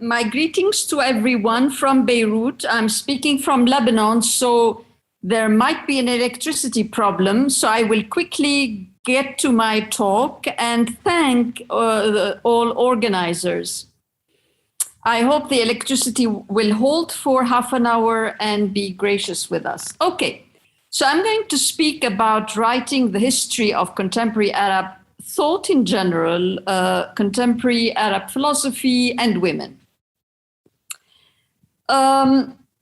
My greetings to everyone from Beirut. I'm speaking from Lebanon, so there might be an electricity problem. So I will quickly get to my talk and thank all organizers. I hope the electricity will hold for half an hour and be gracious with us. Okay, so I'm going to speak about writing the history of contemporary Arab thought in general, contemporary Arab philosophy and women.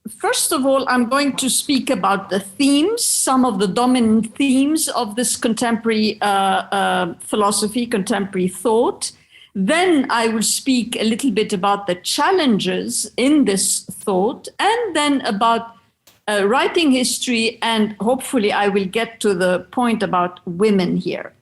First of all, I'm going to speak about the themes, some of the dominant themes of this contemporary philosophy, contemporary thought. Then I will speak a little bit about the challenges in this thought, and then about writing history, and hopefully I will get to the point about women here.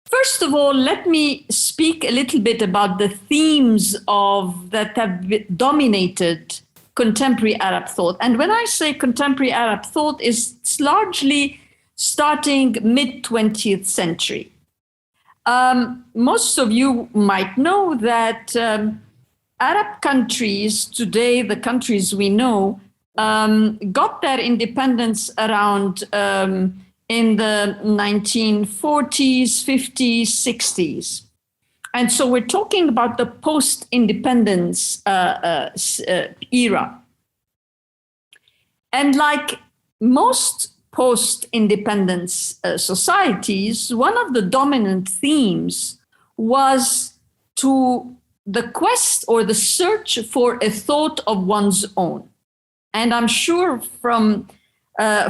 First of all, let me speak a little bit about the themes that have dominated contemporary Arab thought. And when I say contemporary Arab thought, it's largely starting mid-20th century. Most of you might know that Arab countries today, the countries we know, got their independence around in the 1940s, 50s, 60s. And so we're talking about the post-independence era. And like most post-independence societies, one of the dominant themes was the quest or the search for a thought of one's own. And I'm sure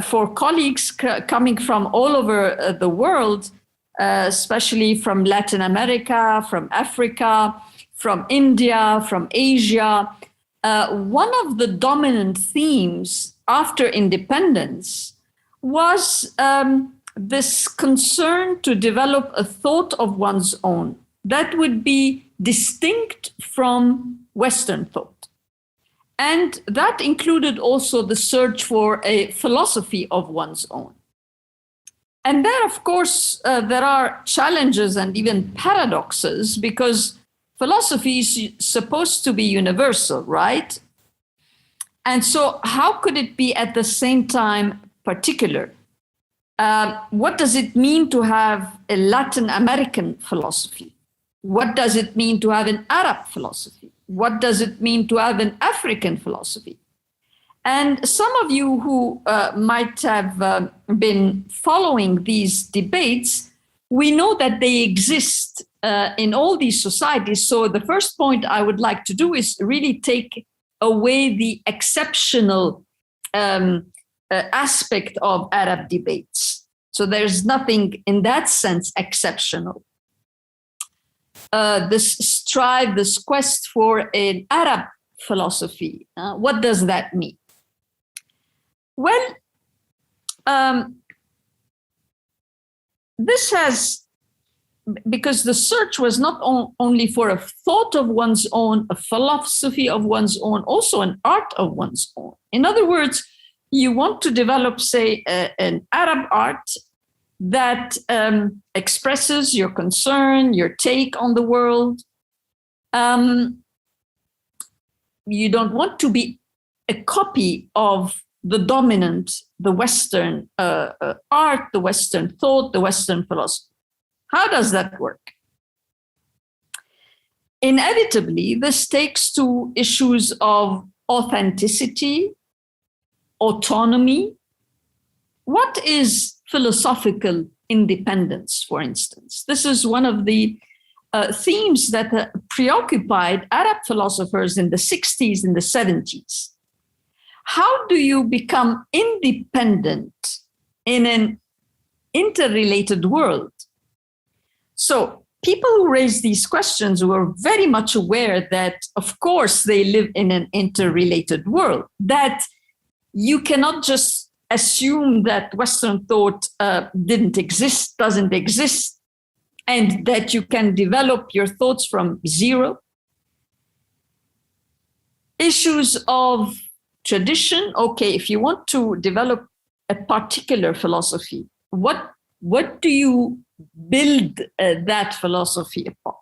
for colleagues coming from all over the world, especially from Latin America, from Africa, from India, from Asia, one of the dominant themes after independence was this concern to develop a thought of one's own that would be distinct from Western thought. And that included also the search for a philosophy of one's own. And there, of course, there are challenges and even paradoxes, because philosophy is supposed to be universal, right? And so how could it be at the same time particular? What does it mean to have a Latin American philosophy? What does it mean to have an Arab philosophy? What does it mean to have an African philosophy? And some of you who might have been following these debates, we know that they exist in all these societies. So the first point I would like to do is really take away the exceptional aspect of Arab debates. So there's nothing in that sense exceptional. This strive, this quest for an Arab philosophy, what does that mean? Well, this has, because the search was not only for a thought of one's own, a philosophy of one's own, also an art of one's own. In other words, you want to develop, say, an Arab art that expresses your concern, your take on the world. You don't want to be a copy of the dominant, the Western art, the Western thought, the Western philosophy. How does that work? Inevitably, this takes to issues of authenticity, autonomy. What is philosophical independence, for instance? This is one of the themes that preoccupied Arab philosophers in the 60s and the 70s. How do you become independent in an interrelated world? So people who raise these questions were very much aware that, of course, they live in an interrelated world, that you cannot just assume that Western thought didn't exist, doesn't exist, and that you can develop your thoughts from zero. Issues of tradition. Okay, if you want to develop a particular philosophy, what do you build that philosophy upon?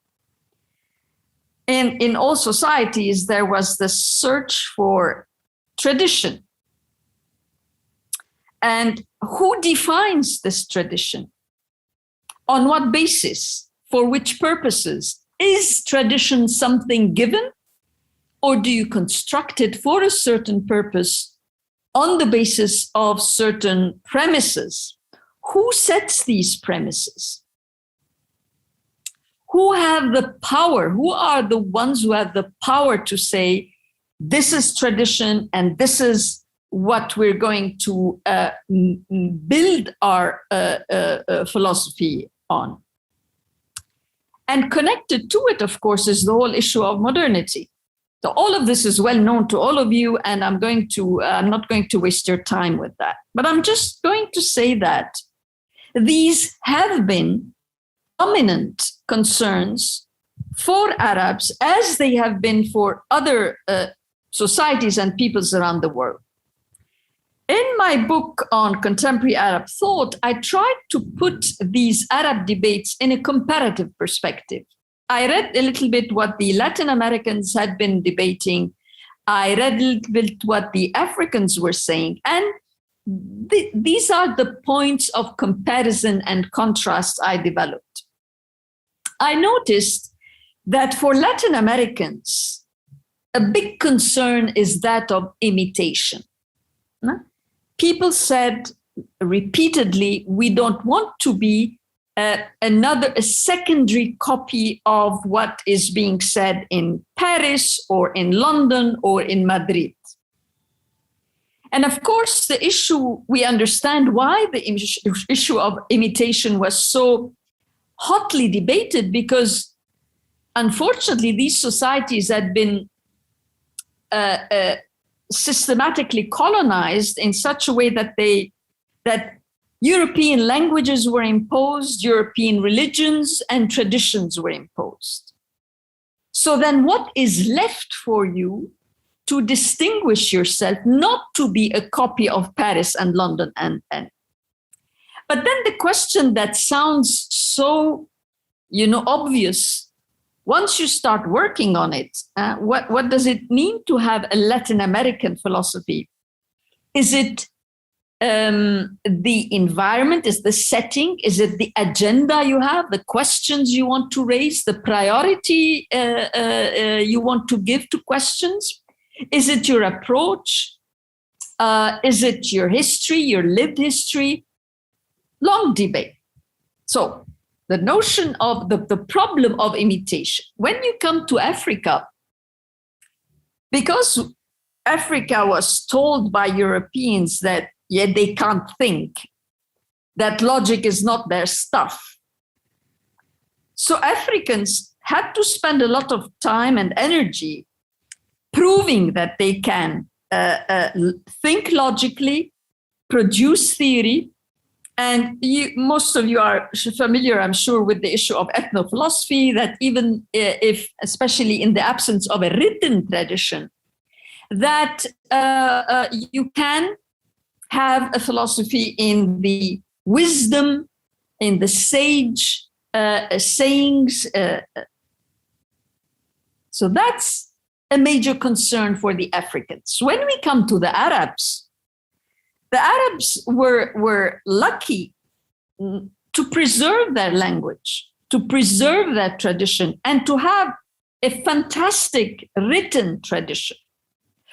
in all societies, there was the search for tradition. And who defines this tradition? On what basis? For which purposes? Is tradition something given? Or do you construct it for a certain purpose on the basis of certain premises? Who sets these premises? Who have the power? Who are the ones who have the power to say, this is tradition and this is what we're going to build our philosophy on? And connected to it, of course, is the whole issue of modernity. So all of this is well known to all of you, and I'm not going to waste your time with that. But I'm just going to say that these have been dominant concerns for Arabs, as they have been for other societies and peoples around the world. In my book on contemporary Arab thought, I tried to put these Arab debates in a comparative perspective. I read a little bit what the Latin Americans had been debating. I read a little bit what the Africans were saying. And these are the points of comparison and contrast I developed. I noticed that for Latin Americans, a big concern is that of imitation. People said repeatedly, we don't want to be a secondary copy of what is being said in Paris or in London or in Madrid. And of course, the issue, we understand why the issue of imitation was so hotly debated, because unfortunately, these societies had been systematically colonized in such a way that European languages were imposed, European religions and traditions were imposed. So then what is left for you to distinguish yourself, not to be a copy of Paris and London but then the question that sounds so, obvious, once you start working on it, what does it mean to have a Latin American philosophy? Is it the environment? Is the setting? Is it the agenda you have, the questions you want to raise, the priority you want to give to questions? Is it your approach? Is it your history, your lived history? Long debate. So the notion of the problem of imitation, when you come to Africa, because Africa was told by Europeans that they can't think, that logic is not their stuff. So Africans had to spend a lot of time and energy proving that they can think logically, produce theory. And most of you are familiar, I'm sure, with the issue of ethnophilosophy, that even if, especially in the absence of a written tradition, that you can have a philosophy in the wisdom, in the sage sayings. So that's a major concern for the Africans. When we come to the Arabs were lucky to preserve their language, to preserve their tradition, and to have a fantastic written tradition.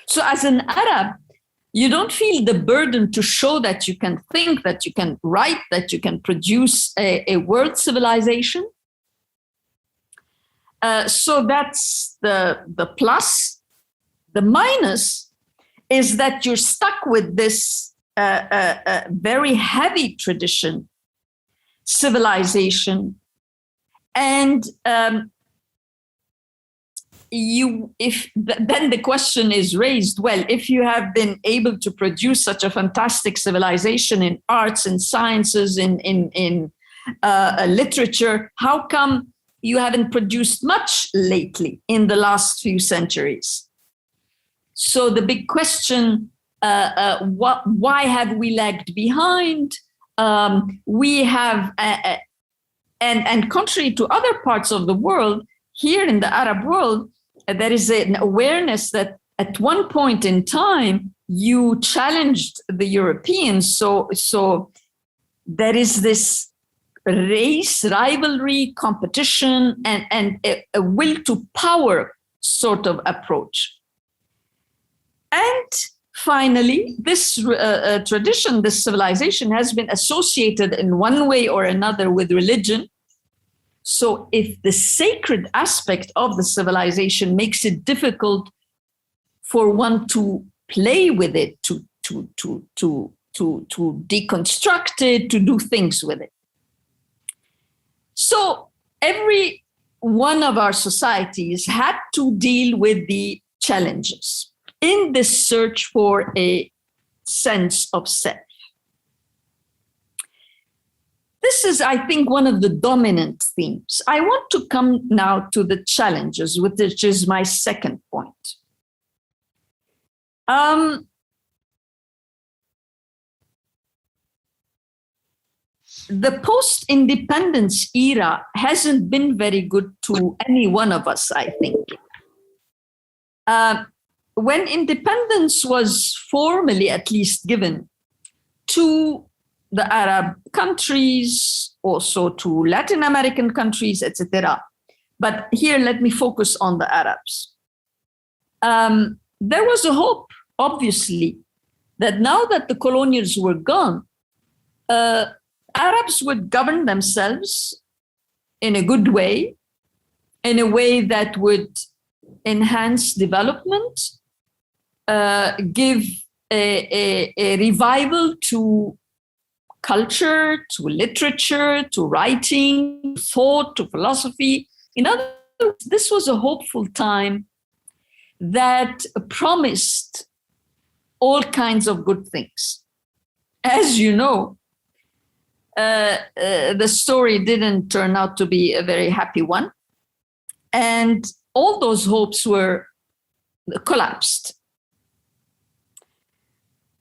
So as an Arab, you don't feel the burden to show that you can think, that you can write, that you can produce a world civilization. So that's the plus. The minus is that you're stuck with this very heavy tradition, civilization, and then the question is raised, well, if you have been able to produce such a fantastic civilization in arts and sciences, in literature, how come you haven't produced much lately in the last few centuries? So the big question, why have we lagged behind? We have, and contrary to other parts of the world, here in the Arab world, there is an awareness that at one point in time, you challenged the Europeans. So there is this race, rivalry, competition, and a will to power sort of approach. And finally, this tradition, this civilization has been associated in one way or another with religion. So if the sacred aspect of the civilization makes it difficult for one to play with it, to deconstruct it, to do things with it. So every one of our societies had to deal with the challenges in this search for a sense of self. This is, I think, one of the dominant themes. I want to come now to the challenges, which is my second point. The post-independence era hasn't been very good to any one of us, I think. When independence was formally at least given to the Arab countries, also to Latin American countries, etc. But here, let me focus on the Arabs. There was a hope, obviously, that now that the colonials were gone, Arabs would govern themselves in a good way, in a way that would enhance development, give a revival to culture, to literature, to writing, to thought, to philosophy. In other words, this was a hopeful time that promised all kinds of good things. As you know, the story didn't turn out to be a very happy one. And all those hopes were collapsed.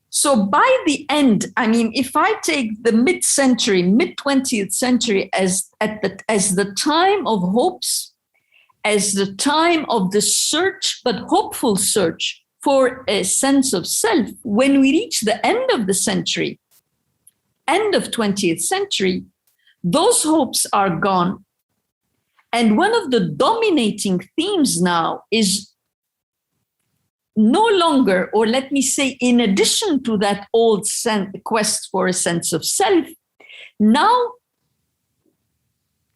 So by the end, I mean, if I take the mid-century, mid-20th century as the time of hopes, as the time of the search, but hopeful search for a sense of self, when we reach the end of the century, end of 20th century, those hopes are gone. And one of the dominating themes now is no longer, or let me say, in addition to that old quest for a sense of self, now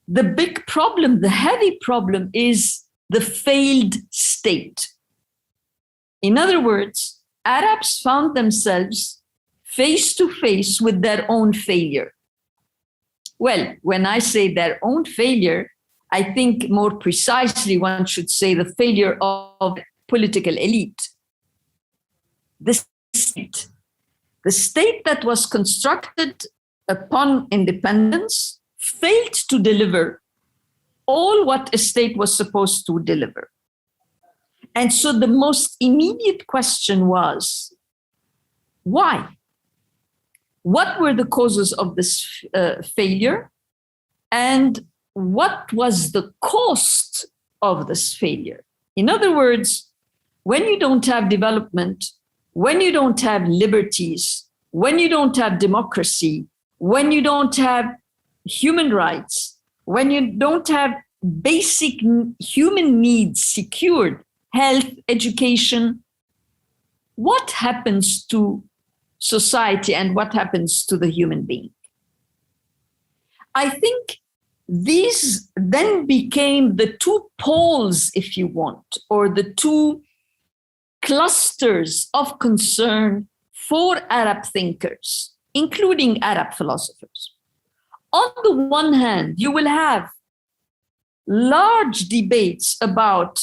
the big problem, the heavy problem, is the failed state. In other words, Arabs found themselves face to face with their own failure. Well, when I say their own failure, I think more precisely one should say the failure of political elite. The state that was constructed upon independence failed to deliver all what a state was supposed to deliver. And so the most immediate question was, why? What were the causes of this failure? And what was the cost of this failure? In other words, when you don't have development, when you don't have liberties, when you don't have democracy, when you don't have human rights, when you don't have basic human needs secured, health, education, what happens to society and what happens to the human being? I think these then became the two poles, if you want, or the two clusters of concern for Arab thinkers, including Arab philosophers. On the one hand, you will have large debates about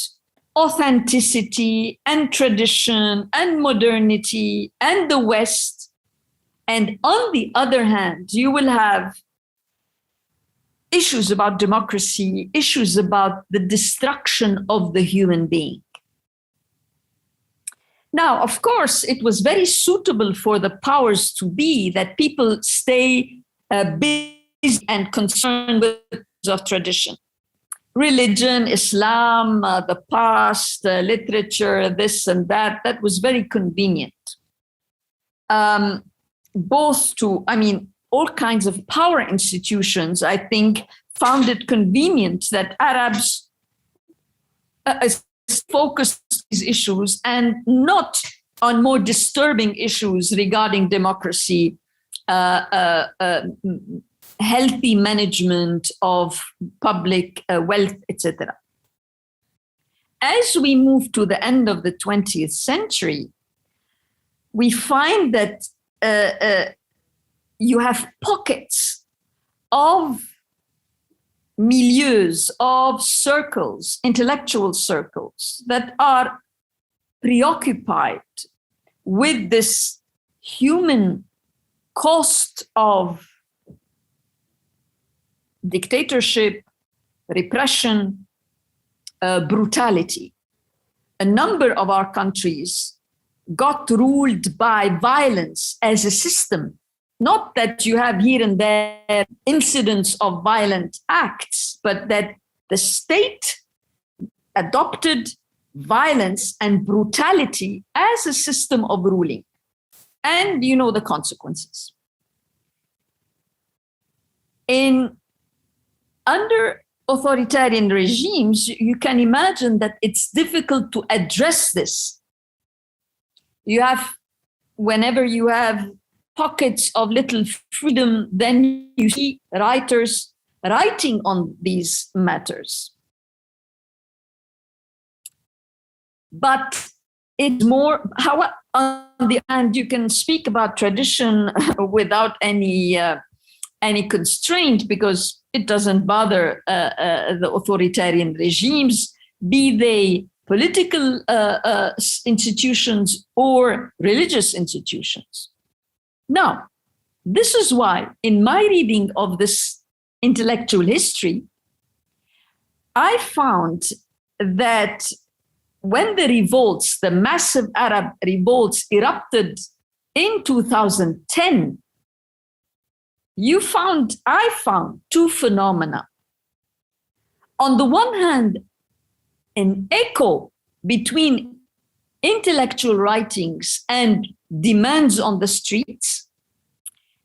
authenticity and tradition and modernity and the West. And on the other hand, you will have issues about democracy, issues about the destruction of the human being. Now, of course, it was very suitable for the powers to be that people stay busy and concerned with of tradition. religion, Islam, the past, literature, this and that. That was very convenient. Both to, all kinds of power institutions, I think, found it convenient that Arabs focused on these issues and not on more disturbing issues regarding democracy, healthy management of public wealth, etc. As we move to the end of the 20th century, we find that you have pockets of milieus, of circles, intellectual circles, that are preoccupied with this human cost of dictatorship, repression, brutality. A number of our countries got ruled by violence as a system. Not that you have here and there incidents of violent acts, but that the state adopted violence and brutality as a system of ruling. And you know the consequences. Under authoritarian regimes, you can imagine that it's difficult to address this. Whenever you have pockets of little freedom, then you see writers writing on these matters. But it's more, how on the hand, you can speak about tradition without any constraint, because it doesn't bother the authoritarian regimes, be they political institutions or religious institutions. Now, this is why, in my reading of this intellectual history, I found that when the revolts, the massive Arab revolts erupted in 2010, I found two phenomena. On the one hand, an echo between intellectual writings and demands on the streets.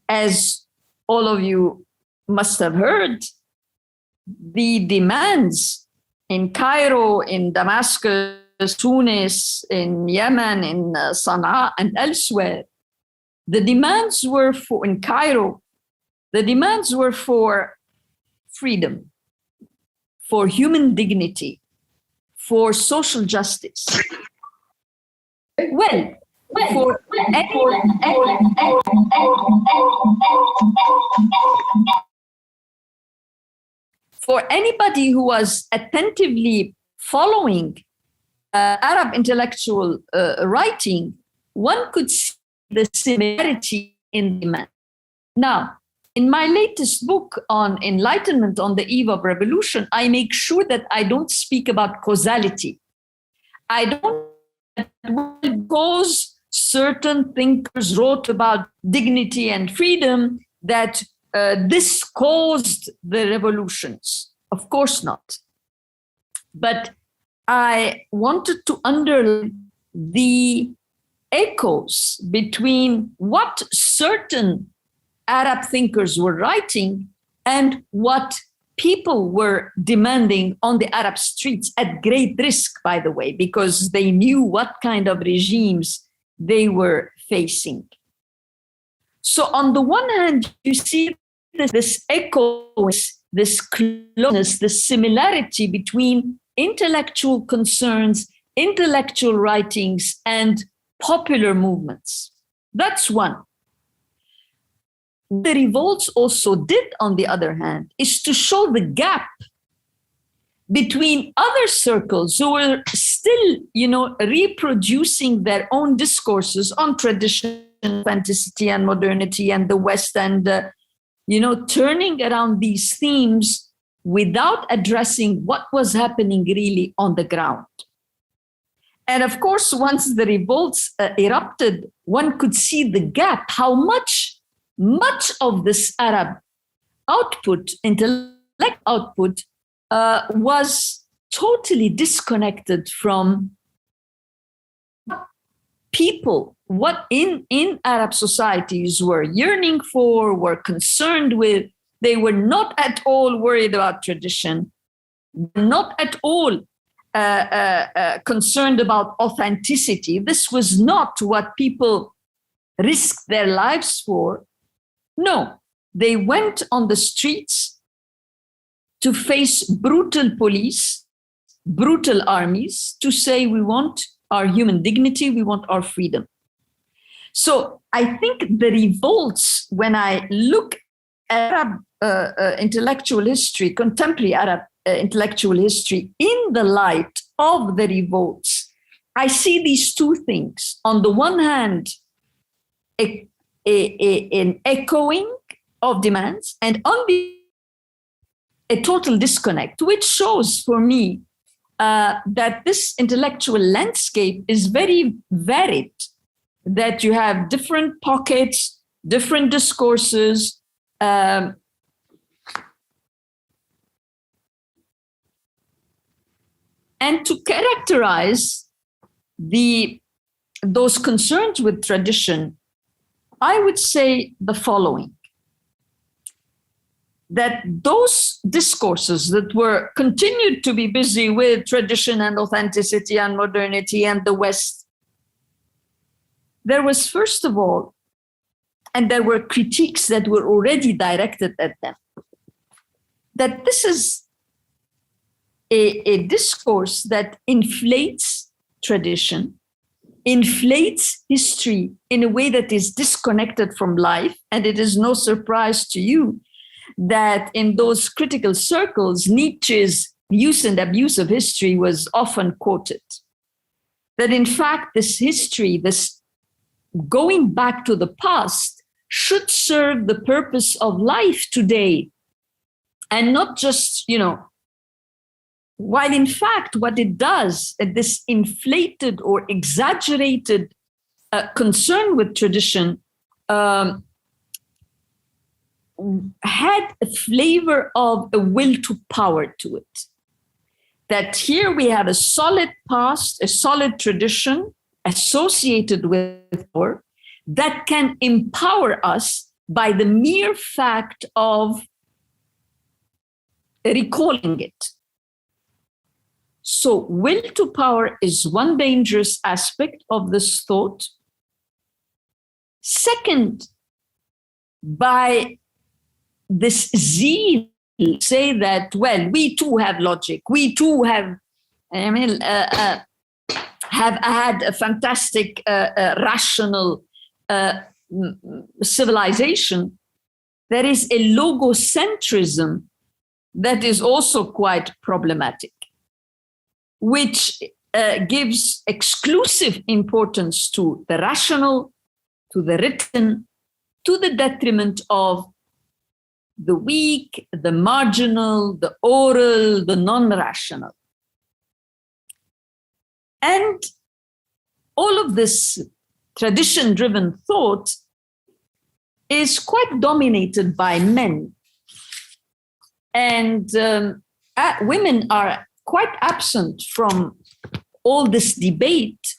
As all of you must have heard, the demands in Cairo, in Damascus, Tunis, in Yemen, in Sana'a, and elsewhere, the demands were for, in Cairo, the demands were for freedom, for human dignity, for social justice. Well, for anybody who was attentively following Arab intellectual writing, one could see the similarity in demand. Now, in my latest book on enlightenment on the eve of revolution, I make sure that I don't speak about causality. I don't because certain thinkers wrote about dignity and freedom that this caused the revolutions. Of course not. But I wanted to underline the echoes between what certain Arab thinkers were writing and what people were demanding on the Arab streets, at great risk, by the way, because they knew what kind of regimes they were facing. So on the one hand, you see this echo, this closeness, this similarity between intellectual concerns, intellectual writings, and popular movements. That's one. The revolts also did, on the other hand, is to show the gap between other circles who were still, reproducing their own discourses on tradition, fantasy, and modernity, and the West, and turning around these themes without addressing what was happening really on the ground. And of course, once the revolts erupted, one could see the gap, how much of this Arab output, intellect output, was totally disconnected from people, what in Arab societies were yearning for, were concerned with. They were not at all worried about tradition, not at all concerned about authenticity. This was not what people risked their lives for. No, they went on the streets to face brutal police, brutal armies, to say, we want our human dignity, we want our freedom. So I think the revolts, when I look at Arab intellectual history, contemporary Arab intellectual history, in the light of the revolts, I see these two things. On the one hand, an echoing of demands, and on the a total disconnect, which shows for me that this intellectual landscape is very varied, that you have different pockets, different discourses, and to characterize those concerns with tradition, I would say the following: that those discourses that were continued to be busy with tradition and authenticity and modernity and the West, there was, first of all, and there were critiques that were already directed at them, that this is a discourse that inflates tradition, inflates history in a way that is disconnected from life. And it is no surprise to you that in those critical circles, Nietzsche's use and abuse of history was often quoted. That in fact, this history, this going back to the past, should serve the purpose of life today, and not just, while in fact what it does, this inflated or exaggerated concern with tradition had a flavor of a will to power to it. That here we have a solid past, a solid tradition associated with power that can empower us by the mere fact of recalling it. So will to power is one dangerous aspect of this thought. Second, by this zeal, say that, well, we too have logic, we too have had a fantastic rational civilization. There is a logocentrism that is also quite problematic, which gives exclusive importance to the rational, to the written, to the detriment of the weak, the marginal, the oral, the non-rational. And all of this tradition-driven thought is quite dominated by men. And women are quite absent from all this debate,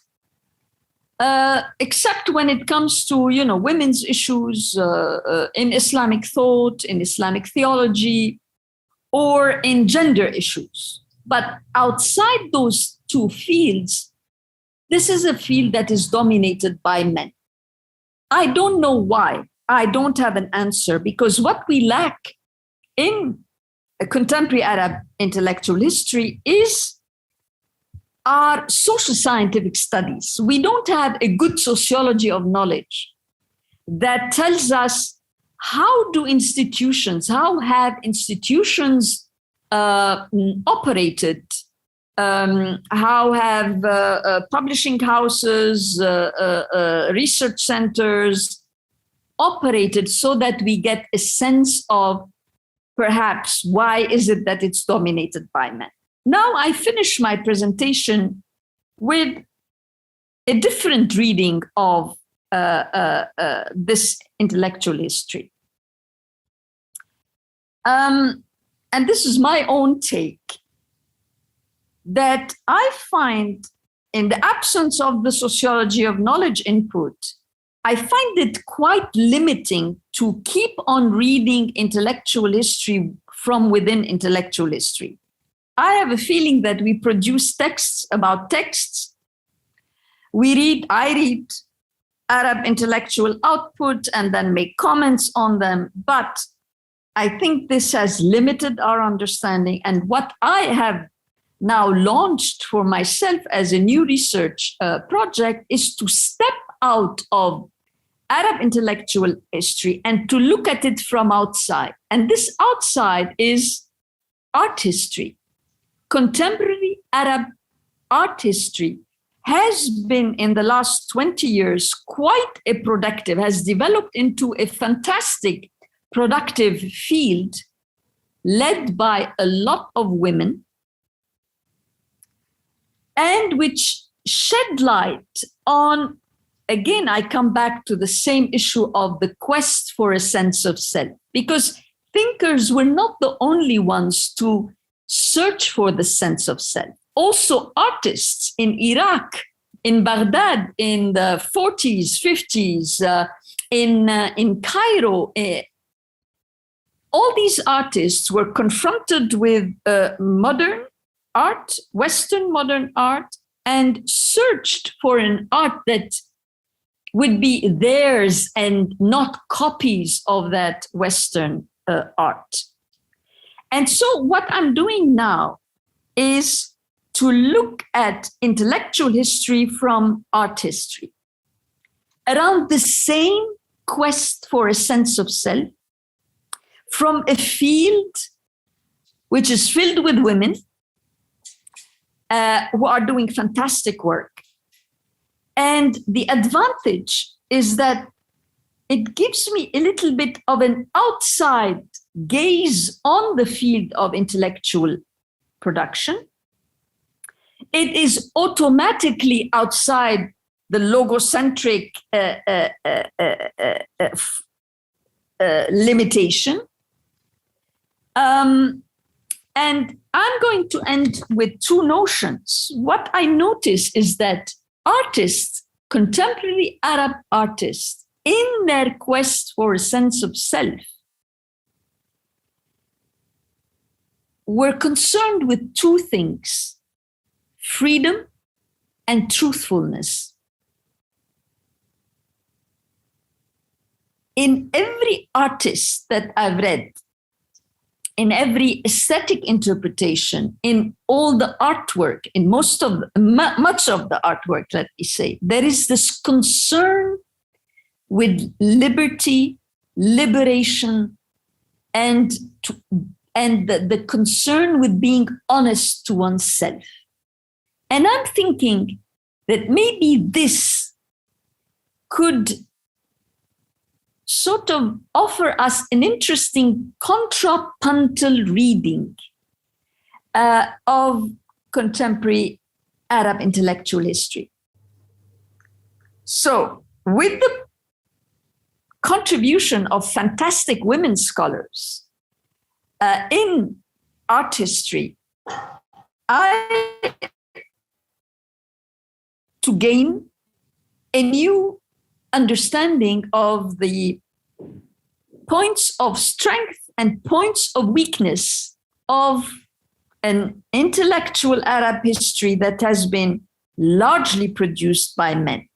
except when it comes to, women's issues in Islamic thought, in Islamic theology, or in gender issues. But outside those two fields, this is a field that is dominated by men. I don't know why. I don't have an answer, because what we lack in a contemporary Arab intellectual history is our social scientific studies. We don't have a good sociology of knowledge that tells us how have institutions operated, how have publishing houses, research centers operated, so that we get a sense of perhaps why is it that it's dominated by men. Now I finish my presentation with a different reading of this intellectual history. and this is my own take, that I find in the absence of the sociology of knowledge input, I find it quite limiting to keep on reading intellectual history from within intellectual history. I have a feeling that we produce texts about texts. I read Arab intellectual output and then make comments on them. But I think this has limited our understanding. And what I have now launched for myself as a new research project is to step out of Arab intellectual history and to look at it from outside. And this outside is art history. Contemporary Arab art history has been in the last 20 years has developed into a fantastic productive field led by a lot of women, and which shed light on, again, I come back to the same issue of the quest for a sense of self, because thinkers were not the only ones to search for the sense of self. Also artists in Iraq, in Baghdad, in the 40s, 50s, in Cairo, all these artists were confronted with modern art, Western modern art, and searched for an art that would be theirs and not copies of that Western art. And so what I'm doing now is to look at intellectual history from art history around the same quest for a sense of self from a field which is filled with women who are doing fantastic work. And the advantage is that it gives me a little bit of an outside gaze on the field of intellectual production. It is automatically outside the logocentric limitation. And I'm going to end with two notions. What I notice is that artists, contemporary Arab artists, in their quest for a sense of self, were concerned with two things: freedom and truthfulness. In every artist that I've read, in every aesthetic interpretation, in all the artwork, in much of the artwork, let me say, there is this concern with liberty, liberation, and the concern with being honest to oneself. And I'm thinking that maybe this could sort of offer us an interesting contrapuntal reading of contemporary Arab intellectual history. So, with the contribution of fantastic women scholars in art history, to gain a new understanding of the points of strength and points of weakness of an intellectual Arab history that has been largely produced by men.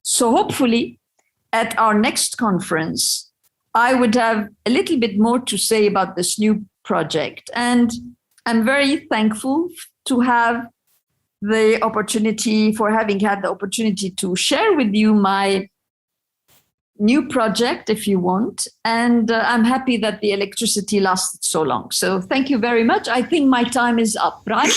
So hopefully at our next conference, I would have a little bit more to say about this new project. And I'm very thankful to have the opportunity, for having had the opportunity to share with you my new project, if you want. And I'm happy that the electricity lasted so long. So thank you very much. I think my time is up, right?